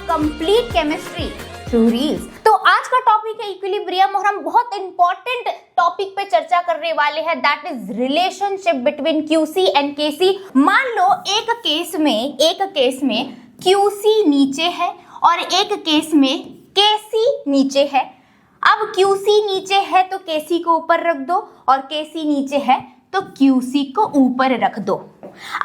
Complete chemistry through reels. तो आज का टॉपिक है इक्विलिब्रियम और हम बहुत इंपॉर्टेंट टॉपिक पे चर्चा करने वाले हैं, that is relationship between QC and KC. मान लो एक केस में क्यूसी नीचे है और एक केस में केसी नीचे है। अब क्यूसी नीचे है तो केसी को ऊपर रख दो और केसी नीचे है तो क्यूसी को ऊपर रख दो।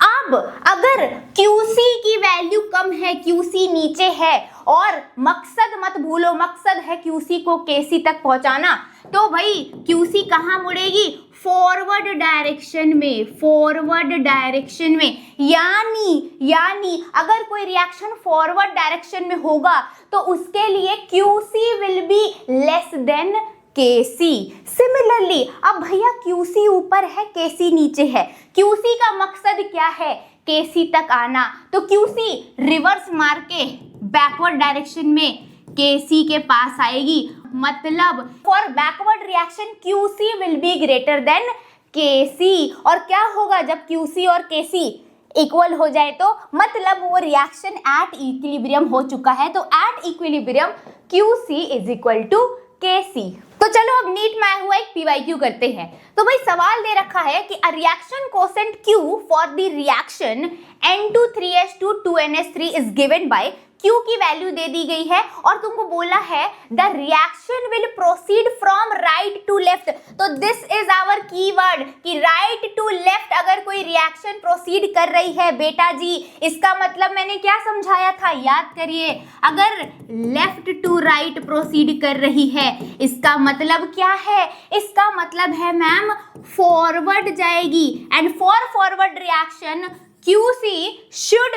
अब अगर क्यूसी की वैल्यू कम है, क्यूसी नीचे है और मकसद मत भूलो, मकसद है क्यूसी को केसी तक पहुंचाना, तो भाई क्यूसी कहाँ मुड़ेगी? फॉरवर्ड डायरेक्शन में, फॉरवर्ड डायरेक्शन में। यानी अगर कोई रिएक्शन फॉरवर्ड डायरेक्शन में होगा तो उसके लिए QC will be less than KC. Similarly अब भैया क्यूसी ऊपर है, केसी नीचे है, क्यूसी का मकसद क्या है? केसी तक आना, तो क्यूसी रिवर्स मार के बैकवर्ड डायरेक्शन में केसी के पास आएगी। मतलब for backward reaction QC will be greater than KC. और क्या होगा जब क्यूसी और केसी इक्वल हो जाए? तो मतलब वो रिएक्शन एट इक्विलिब्रियम हो चुका है। तो at equilibrium QC is equal to KC. तो चलो अब नीट में आया हुआ एक पीवाईक्यू करते हैं। तो भाई सवाल दे रखा है कि a reaction quotient Q for the reaction N2 3H2 2NH3 is given by Q की वैल्यू दे दी गई है और तुमको बोला है the reaction will proceed from right to left. तो दिस इज आवर कीवर्ड कि राइट टू लेफ्ट अगर कोई रिएक्शन प्रोसीड कर रही है बेटा जी, इसका मतलब मैंने क्या समझाया था? याद करिए, अगर लेफ्ट टू राइट प्रोसीड कर रही है इसका मतलब क्या है? इसका मतलब है मैम फॉरवर्ड जाएगी। And for forward reaction QC should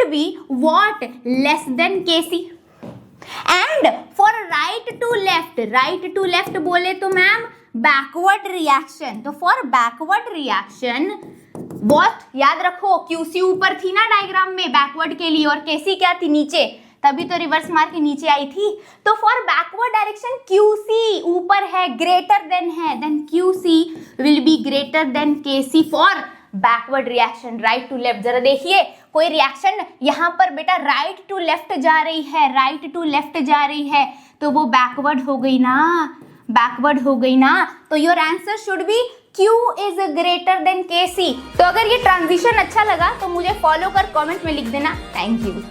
be what? Less than KC. And for right to left बोले तो मैम backward reaction। तो for backward reaction what? याद रखो QC ऊपर थी ना डायग्राम में बैकवर्ड के लिए और KC क्या थी? नीचे, तभी तो रिवर्स मार के नीचे आई थी। तो फॉर बैकवर्ड डायरेक्शन QC ऊपर है, ग्रेटर देन है, then QC will be greater than KC for backward reaction right to left. जरा देखिए कोई रिएक्शन यहाँ पर बेटा राइट टू लेफ्ट जा रही है, राइट टू लेफ्ट जा रही है तो वो बैकवर्ड हो गई ना, बैकवर्ड हो गई ना। तो your answer should be Q is greater than KC। तो अगर ये ट्रांजिशन अच्छा लगा तो मुझे फॉलो कर कमेंट में लिख देना। Thank you.